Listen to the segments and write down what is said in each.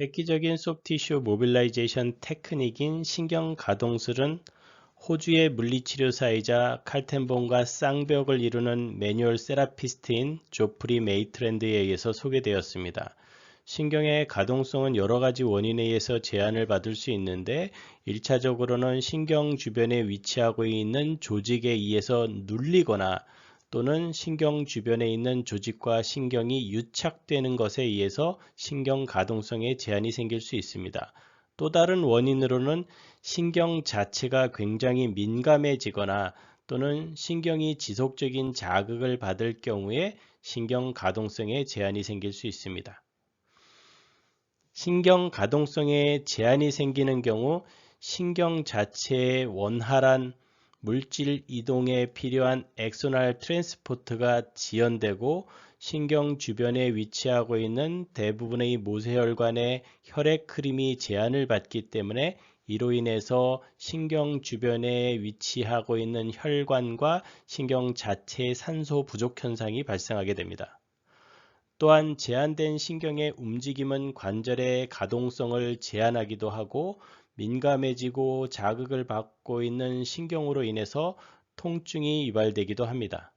획기적인 소프티슈 모빌라이제이션 테크닉인 신경가동술은 호주의 물리치료사이자 칼텐본과 쌍벽을 이루는 매뉴얼 세라피스트인 조프리 메이트랜드에 의해서 소개되었습니다. 신경의 가동성은 여러 가지 원인에 의해서 제한을 받을 수 있는데 1차적으로는 신경 주변에 위치하고 있는 조직에 의해서 눌리거나 또는 신경 주변에 있는 조직과 신경이 유착되는 것에 의해서 신경 가동성에 제한이 생길 수 있습니다. 또 다른 원인으로는 신경 자체가 굉장히 민감해지거나 또는 신경이 지속적인 자극을 받을 경우에 신경 가동성에 제한이 생길 수 있습니다. 신경 가동성에 제한이 생기는 경우 신경 자체의 원활한 물질 이동에 필요한 엑소날 트랜스포트가 지연되고 신경 주변에 위치하고 있는 대부분의 모세혈관의 혈액 흐름이 제한을 받기 때문에 이로 인해서 신경 주변에 위치하고 있는 혈관과 신경 자체의 산소 부족 현상이 발생하게 됩니다. 또한 제한된 신경의 움직임은 관절의 가동성을 제한하기도 하고 민감해지고 자극을 받고 있는 신경으로 인해서 통증이 유발되기도 합니다.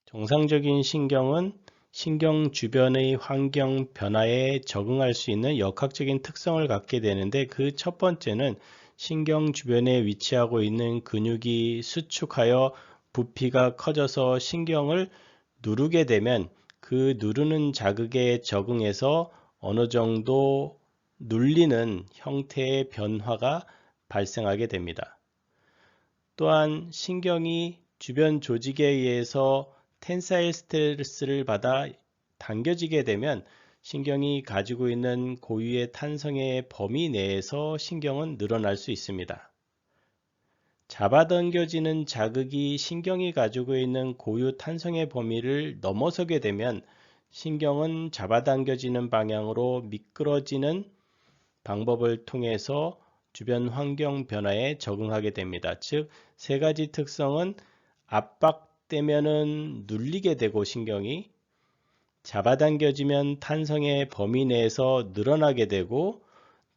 정상적인 신경은 신경 주변의 환경 변화에 적응할 수 있는 역학적인 특성을 갖게 되는데 그 첫 번째는 신경 주변에 위치하고 있는 근육이 수축하여 부피가 커져서 신경을 누르게 되면 그 누르는 자극에 적응해서 어느 정도 눌리는 형태의 변화가 발생하게 됩니다. 또한 신경이 주변 조직에 의해서 텐사일 스트레스를 받아 당겨지게 되면 신경이 가지고 있는 고유의 탄성의 범위 내에서 신경은 늘어날 수 있습니다. 잡아당겨지는 자극이 신경이 가지고 있는 고유 탄성의 범위를 넘어서게 되면 신경은 잡아당겨지는 방향으로 미끄러지는 방법을 통해서 주변 환경 변화에 적응하게 됩니다. 즉, 세 가지 특성은 압박되면은 눌리게 되고 신경이 잡아당겨지면 탄성의 범위 내에서 늘어나게 되고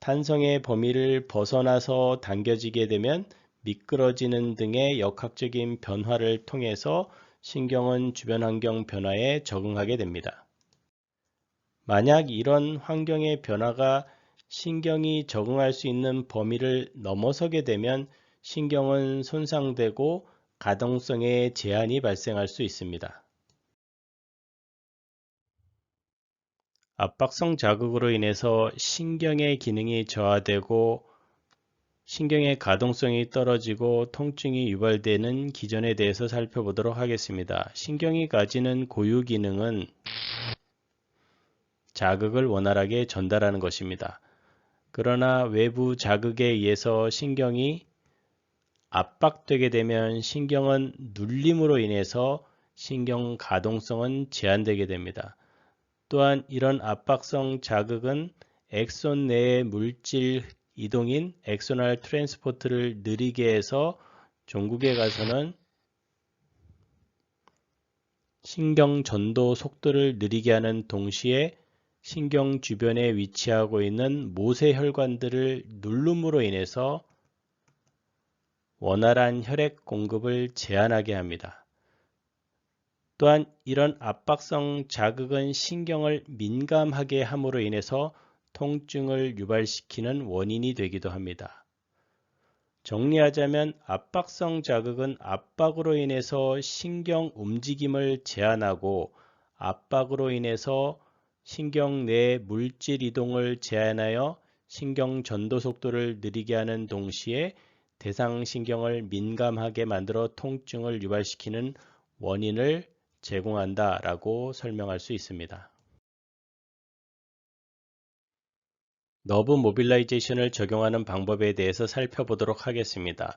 탄성의 범위를 벗어나서 당겨지게 되면 미끄러지는 등의 역학적인 변화를 통해서 신경은 주변 환경 변화에 적응하게 됩니다. 만약 이런 환경의 변화가 신경이 적응할 수 있는 범위를 넘어서게 되면 신경은 손상되고 가동성에 제한이 발생할 수 있습니다. 압박성 자극으로 인해서 신경의 기능이 저하되고 신경의 가동성이 떨어지고 통증이 유발되는 기전에 대해서 살펴보도록 하겠습니다. 신경이 가지는 고유 기능은 자극을 원활하게 전달하는 것입니다. 그러나 외부 자극에 의해서 신경이 압박되게 되면 신경은 눌림으로 인해서 신경 가동성은 제한되게 됩니다. 또한 이런 압박성 자극은 엑손 내의 물질 이동인 엑소날 트랜스포트를 느리게 해서 종국에 가서는 신경 전도 속도를 느리게 하는 동시에 신경 주변에 위치하고 있는 모세혈관들을 누름으로 인해서 원활한 혈액 공급을 제한하게 합니다. 또한 이런 압박성 자극은 신경을 민감하게 함으로 인해서 통증을 유발시키는 원인이 되기도 합니다. 정리하자면 압박성 자극은 압박으로 인해서 신경 움직임을 제한하고 압박으로 인해서 신경 내 물질 이동을 제한하여 신경 전도 속도를 느리게 하는 동시에 대상 신경을 민감하게 만들어 통증을 유발시키는 원인을 제공한다라고 설명할 수 있습니다. 너브 모빌라이제이션을 적용하는 방법에 대해서 살펴보도록 하겠습니다.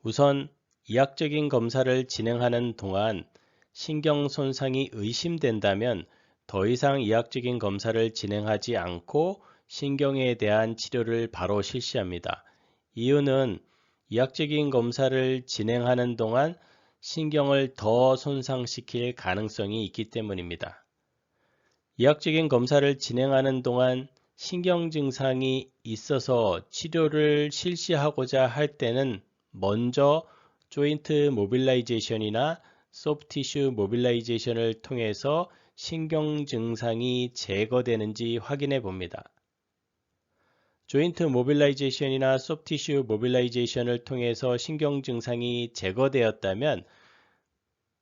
우선 이학적인 검사를 진행하는 동안 신경 손상이 의심된다면 더 이상 이학적인 검사를 진행하지 않고 신경에 대한 치료를 바로 실시합니다. 이유는 이학적인 검사를 진행하는 동안 신경을 더 손상시킬 가능성이 있기 때문입니다. 의학적인 검사를 진행하는 동안 신경 증상이 있어서 치료를 실시하고자 할 때는 먼저 조인트 모빌라이제이션이나 소프트 티슈 모빌라이제이션을 통해서 신경 증상이 제거되는지 확인해 봅니다. 조인트 모빌라이제이션이나 소프트 티슈 모빌라이제이션을 통해서 신경 증상이 제거되었다면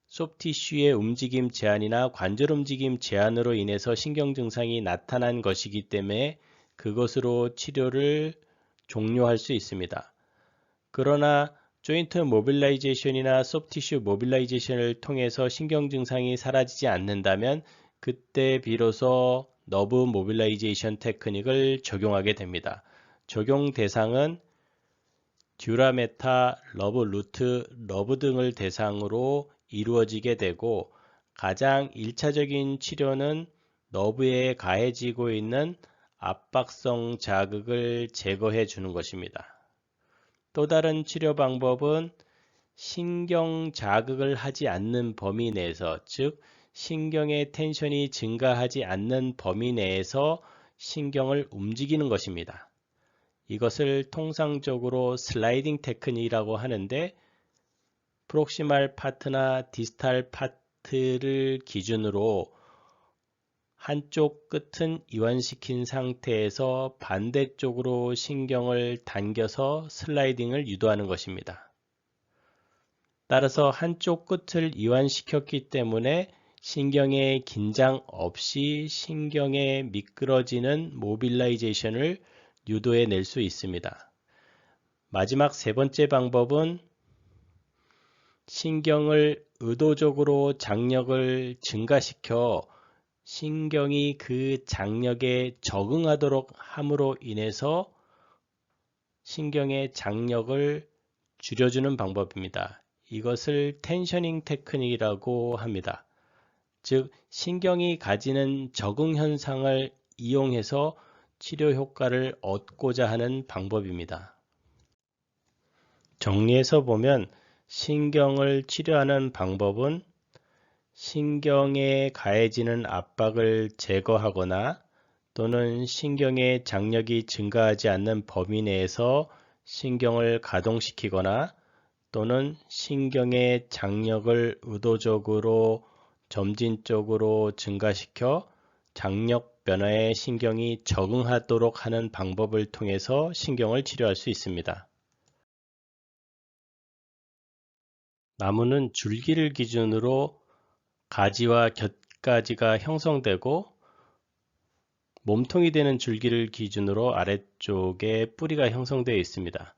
소프티슈의 움직임 제한이나 관절 움직임 제한으로 인해서 신경 증상이 나타난 것이기 때문에 그것으로 치료를 종료할 수 있습니다. 그러나 조인트 모빌라이제이션이나 소프티슈 모빌라이제이션을 통해서 신경 증상이 사라지지 않는다면 그때 비로소 너브 모빌라이제이션 테크닉을 적용하게 됩니다. 적용 대상은 듀라메타, 러브 루트, 러브 등을 대상으로 이루어지게 되고 가장 1차적인 치료는 너브에 가해지고 있는 압박성 자극을 제거해 주는 것입니다. 또 다른 치료 방법은 신경 자극을 하지 않는 범위 내에서, 즉 신경의 텐션이 증가하지 않는 범위 내에서 신경을 움직이는 것입니다. 이것을 통상적으로 슬라이딩 테크닉이라고 하는데 프록시말 파트나 디스탈 파트를 기준으로 한쪽 끝은 이완시킨 상태에서 반대쪽으로 신경을 당겨서 슬라이딩을 유도하는 것입니다. 따라서 한쪽 끝을 이완시켰기 때문에 신경의 긴장 없이 신경의 미끄러지는 모빌라이제이션을 유도해 낼 수 있습니다. 마지막 세 번째 방법은 신경을 의도적으로 장력을 증가시켜 신경이 그 장력에 적응하도록 함으로 인해서 신경의 장력을 줄여주는 방법입니다. 이것을 텐셔닝 테크닉이라고 합니다. 즉, 신경이 가지는 적응 현상을 이용해서 치료 효과를 얻고자 하는 방법입니다. 정리해서 보면 신경을 치료하는 방법은 신경에 가해지는 압박을 제거하거나 또는 신경의 장력이 증가하지 않는 범위 내에서 신경을 가동시키거나 또는 신경의 장력을 의도적으로 점진적으로 증가시켜 장력 변화에 신경이 적응하도록 하는 방법을 통해서 신경을 치료할 수 있습니다. 나무는 줄기를 기준으로 가지와 곁가지가 형성되고 몸통이 되는 줄기를 기준으로 아래쪽에 뿌리가 형성되어 있습니다.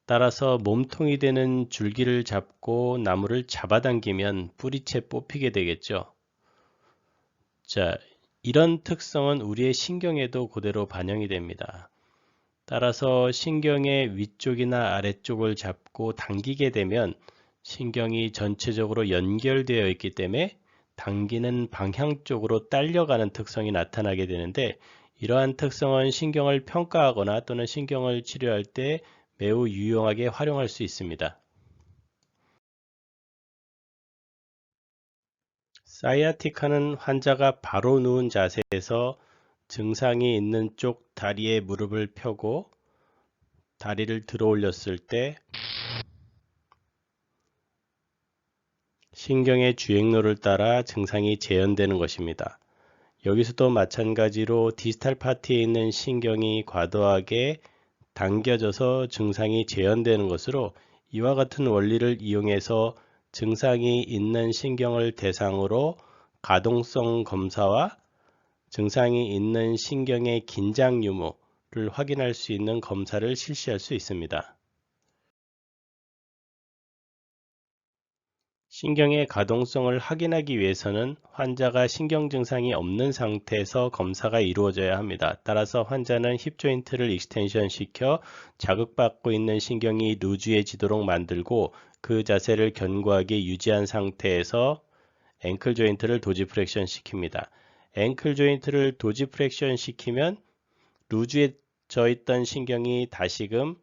따라서 몸통이 되는 줄기를 잡고 나무를 잡아당기면 뿌리채 뽑히게 되겠죠. 자, 이런 특성은 우리의 신경에도 그대로 반영이 됩니다. 따라서 신경의 위쪽이나 아래쪽을 잡고 당기게 되면 신경이 전체적으로 연결되어 있기 때문에 당기는 방향 쪽으로 딸려가는 특성이 나타나게 되는데 이러한 특성은 신경을 평가하거나 또는 신경을 치료할 때 매우 유용하게 활용할 수 있습니다. 사이아티카는 환자가 바로 누운 자세에서 증상이 있는 쪽 다리에 무릎을 펴고 다리를 들어 올렸을 때 신경의 주행로를 따라 증상이 재현되는 것입니다. 여기서도 마찬가지로 디스탈 파트에 있는 신경이 과도하게 당겨져서 증상이 재현되는 것으로 이와 같은 원리를 이용해서 증상이 있는 신경을 대상으로 가동성 검사와 증상이 있는 신경의 긴장 유무를 확인할 수 있는 검사를 실시할 수 있습니다. 신경의 가동성을 확인하기 위해서는 환자가 신경 증상이 없는 상태에서 검사가 이루어져야 합니다. 따라서 환자는 힙 조인트를 익스텐션 시켜 자극받고 있는 신경이 루즈해지도록 만들고 그 자세를 견고하게 유지한 상태에서 앵클 조인트를 도지 프렉션 시킵니다. 앵클 조인트를 도지 프렉션 시키면 루즈해져 있던 신경이 다시금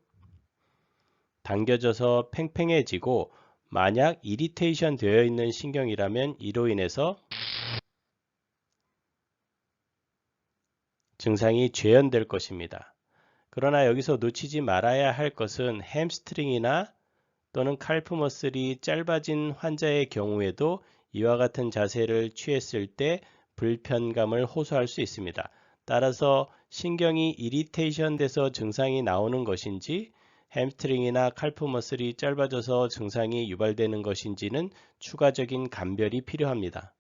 당겨져서 팽팽해지고 만약 이리테이션 되어 있는 신경이라면 이로 인해서 증상이 재현될 것입니다. 그러나 여기서 놓치지 말아야 할 것은 햄스트링이나 또는 칼프 머슬이 짧아진 환자의 경우에도 이와 같은 자세를 취했을 때 불편감을 호소할 수 있습니다. 따라서 신경이 이리테이션 돼서 증상이 나오는 것인지 햄스트링이나 칼프 머슬이 짧아져서 증상이 유발되는 것인지는 추가적인 감별이 필요합니다.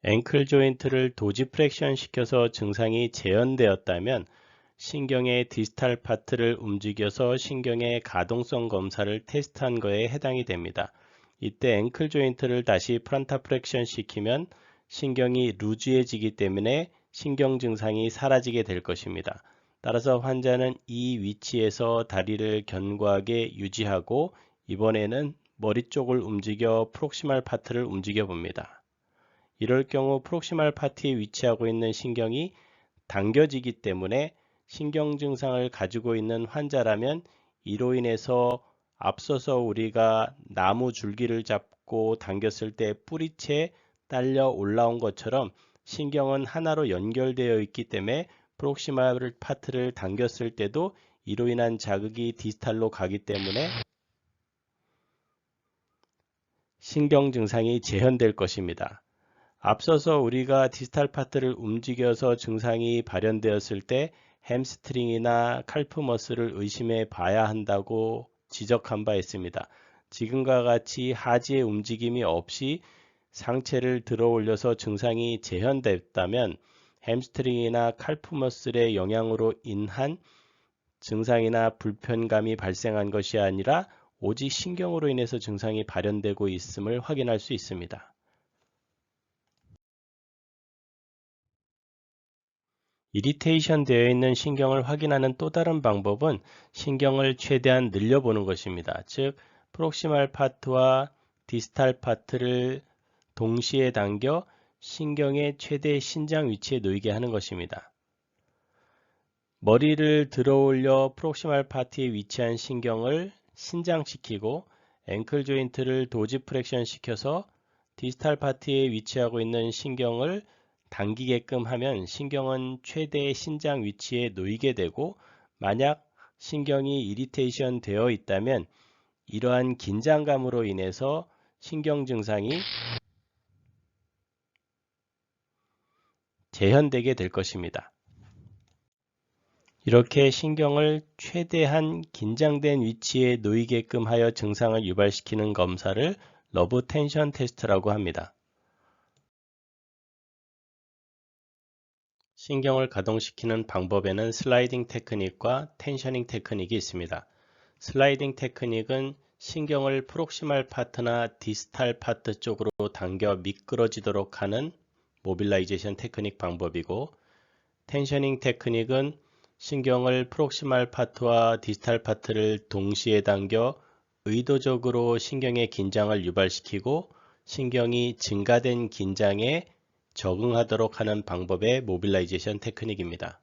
앵클 조인트를 도지 프렉션 시켜서 증상이 재현되었다면 신경의 디스탈 파트를 움직여서 신경의 가동성 검사를 테스트한 것에 해당이 됩니다. 이때 앵클 조인트를 다시 프란타 프렉션 시키면 신경이 루즈해지기 때문에 신경 증상이 사라지게 될 것입니다. 따라서 환자는 이 위치에서 다리를 견고하게 유지하고 이번에는 머리 쪽을 움직여 프록시말 파트를 움직여 봅니다. 이럴 경우 프록시말 파트에 위치하고 있는 신경이 당겨지기 때문에 신경 증상을 가지고 있는 환자라면 이로 인해서 앞서서 우리가 나무 줄기를 잡고 당겼을 때 뿌리채 딸려 올라온 것처럼 신경은 하나로 연결되어 있기 때문에 프록시말 파트를 당겼을 때도 이로 인한 자극이 디스탈로 가기 때문에 신경 증상이 재현될 것입니다. 앞서서 우리가 디스탈 파트를 움직여서 증상이 발현되었을 때 햄스트링이나 칼프 머슬을 의심해 봐야 한다고 지적한 바 있습니다. 지금과 같이 하지의 움직임이 없이 상체를 들어 올려서 증상이 재현됐다면 햄스트링이나 칼프 머슬의 영향으로 인한 증상이나 불편감이 발생한 것이 아니라 오직 신경으로 인해서 증상이 발현되고 있음을 확인할 수 있습니다. 이리테이션 되어 있는 신경을 확인하는 또 다른 방법은 신경을 최대한 늘려보는 것입니다. 즉, 프록시말 파트와 디스탈 파트를 동시에 당겨 신경의 최대 신장 위치에 놓이게 하는 것입니다. 머리를 들어 올려 프록시말 파트에 위치한 신경을 신장시키고 앵클 조인트를 도지 프렉션 시켜서 디스탈 파트에 위치하고 있는 신경을 당기게끔 하면 신경은 최대 신장 위치에 놓이게 되고 만약 신경이 이리테이션 되어 있다면 이러한 긴장감으로 인해서 신경 증상이 재현되게 될 것입니다. 이렇게 신경을 최대한 긴장된 위치에 놓이게끔 하여 증상을 유발시키는 검사를 러브 텐션 테스트라고 합니다. 신경을 가동시키는 방법에는 슬라이딩 테크닉과 텐셔닝 테크닉이 있습니다. 슬라이딩 테크닉은 신경을 프록시말 파트나 디스탈 파트 쪽으로 당겨 미끄러지도록 하는 모빌라이제이션 테크닉 방법이고, 텐셔닝 테크닉은 신경을 프록시말 파트와 디스탈 파트를 동시에 당겨 의도적으로 신경의 긴장을 유발시키고 신경이 증가된 긴장에 적응하도록 하는 방법의 모빌라이제이션 테크닉입니다.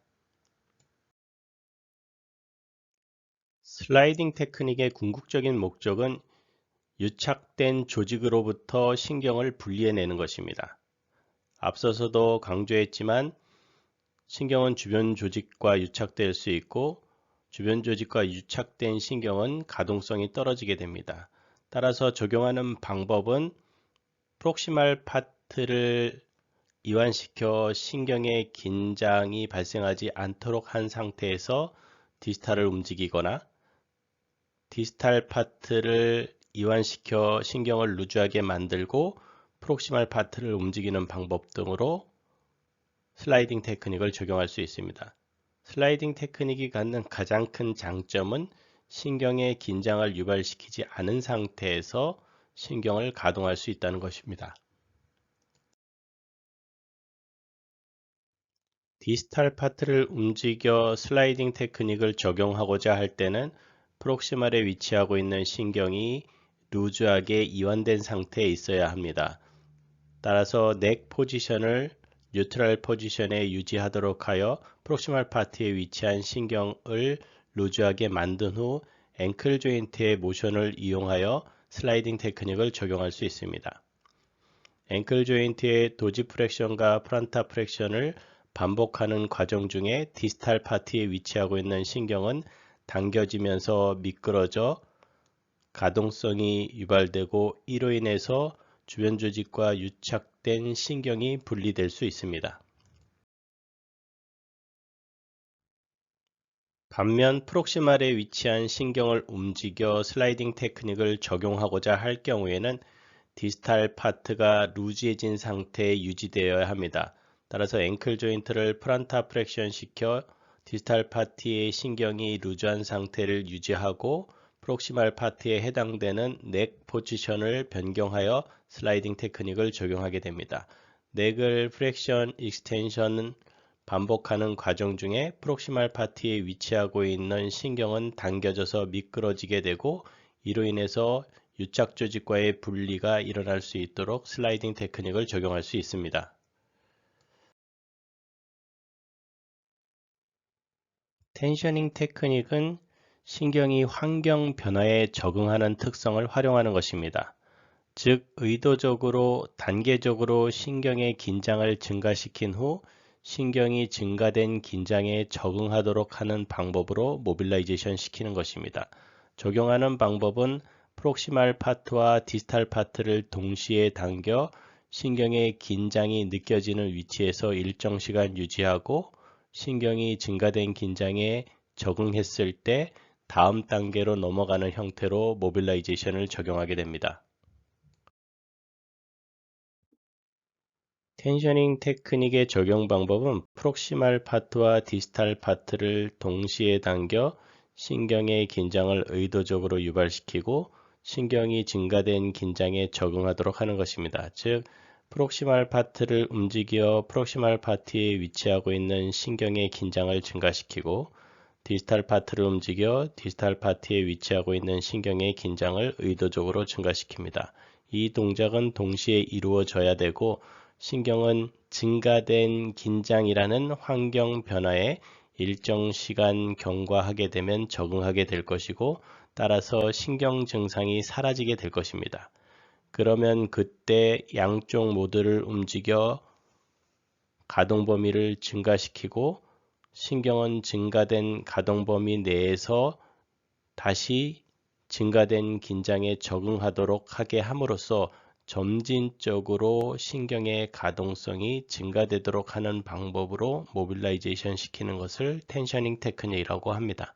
슬라이딩 테크닉의 궁극적인 목적은 유착된 조직으로부터 신경을 분리해내는 것입니다. 앞서서도 강조했지만 신경은 주변 조직과 유착될 수 있고 주변 조직과 유착된 신경은 가동성이 떨어지게 됩니다. 따라서 적용하는 방법은 프록시말 파트를 이완시켜 신경의 긴장이 발생하지 않도록 한 상태에서 디스탈을 움직이거나 디스탈 파트를 이완시켜 신경을 루즈하게 만들고 프록시말 파트를 움직이는 방법 등으로 슬라이딩 테크닉을 적용할 수 있습니다. 슬라이딩 테크닉이 갖는 가장 큰 장점은 신경의 긴장을 유발시키지 않은 상태에서 신경을 가동할 수 있다는 것입니다. 디스탈 파트를 움직여 슬라이딩 테크닉을 적용하고자 할 때는 프록시말에 위치하고 있는 신경이 루즈하게 이완된 상태에 있어야 합니다. 따라서 넥 포지션을 뉴트럴 포지션에 유지하도록 하여 프록시말 파트에 위치한 신경을 루즈하게 만든 후 앵클 조인트의 모션을 이용하여 슬라이딩 테크닉을 적용할 수 있습니다. 앵클 조인트의 도지 프랙션과 플란타 프랙션을 반복하는 과정 중에 디스탈 파티에 위치하고 있는 신경은 당겨지면서 미끄러져 가동성이 유발되고 이로 인해서 주변 조직과 유착된 신경이 분리될 수 있습니다. 반면 프록시말에 위치한 신경을 움직여 슬라이딩 테크닉을 적용하고자 할 경우에는 디스탈 파트가 루즈해진 상태에 유지되어야 합니다. 따라서 앵클 조인트를 플란타 프랙션 시켜 디스탈 파티의 신경이 루즈한 상태를 유지하고 프록시말 파트에 해당되는 넥 포지션을 변경하여 슬라이딩 테크닉을 적용하게 됩니다. 넥을 프랙션 익스텐션은 반복하는 과정 중에 프록시말 파티에 위치하고 있는 신경은 당겨져서 미끄러지게 되고 이로 인해서 유착 조직과의 분리가 일어날 수 있도록 슬라이딩 테크닉을 적용할 수 있습니다. 텐셔닝 테크닉은 신경이 환경 변화에 적응하는 특성을 활용하는 것입니다. 즉, 의도적으로 단계적으로 신경의 긴장을 증가시킨 후 신경이 증가된 긴장에 적응하도록 하는 방법으로 모빌라이제이션 시키는 것입니다. 적용하는 방법은 프록시말 파트와 디스탈 파트를 동시에 당겨 신경의 긴장이 느껴지는 위치에서 일정 시간 유지하고 신경이 증가된 긴장에 적응했을 때 다음 단계로 넘어가는 형태로 모빌라이제이션을 적용하게 됩니다. 텐셔닝 테크닉의 적용 방법은 프록시말 파트와 디스탈 파트를 동시에 당겨 신경의 긴장을 의도적으로 유발시키고 신경이 증가된 긴장에 적응하도록 하는 것입니다. 즉, 프록시말 파트를 움직여 프록시말 파트에 위치하고 있는 신경의 긴장을 증가시키고 디스탈 파트를 움직여 디스탈 파트에 위치하고 있는 신경의 긴장을 의도적으로 증가시킵니다. 이 동작은 동시에 이루어져야 되고 신경은 증가된 긴장이라는 환경 변화에 일정 시간 경과하게 되면 적응하게 될 것이고 따라서 신경 증상이 사라지게 될 것입니다. 그러면 그때 양쪽 모두를 움직여 가동 범위를 증가시키고 신경은 증가된 가동 범위 내에서 다시 증가된 긴장에 적응하도록 하게 함으로써 점진적으로 신경의 가동성이 증가되도록 하는 방법으로 모빌라이제이션 시키는 것을 텐셔닝 테크닉이라고 합니다.